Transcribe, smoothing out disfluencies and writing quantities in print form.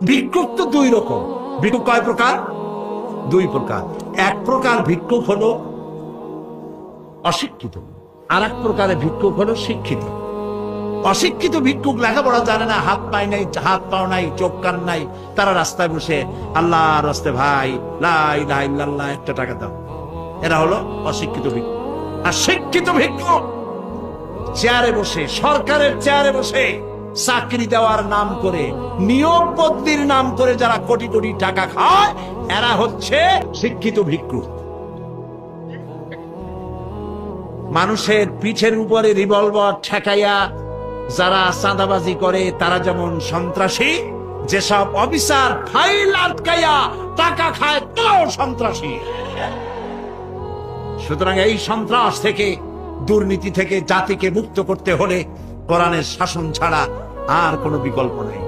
ভিক্ষুক তো দুই রকম। ভিক্ষুক কয় প্রকার? দুই প্রকার। এক প্রকার ভিক্ষুক হলো অশিক্ষিত, আর এক প্রকারের ভিক্ষুক হলো শিক্ষিত। অশিক্ষিত ভিক্ষুক লেখাপড়া জানে না, হাত পায় নাই, হাত পাও নাই, চোখ কান নাই, তারা রাস্তায় বসে আল্লাহর রাস্তায় ভাই লা ইলাহা ইল্লাল্লাহ একটা টাকা দাও, এরা হলো অশিক্ষিত ভিক্ষুক। আর শিক্ষিত ভিক্ষুক চেয়ারে বসে, সরকারের চেয়ারে বসে চাকরি দেওয়ার নাম করে, নিয়োগ বদলির নাম করে যারা কোটি কোটি টাকা খায়, এরা হচ্ছে শিক্ষিত ভিক্ষুক। মানুষের পিঠের উপরে রিভলভার ঠেকাইয়া যারা চাঁদাবাজি করে তারা যেমন সন্ত্রাসী, যেসব অফিসার ফাইল আটকাইয়া টাকা খায় তারাও সন্ত্রাসী। সুতরাং এই সন্ত্রাস থেকে, দুর্নীতি থেকে জাতিকে মুক্ত করতে হলে কোরআনের শাসন ছাড়া আর কোনো বিকল্প নেই।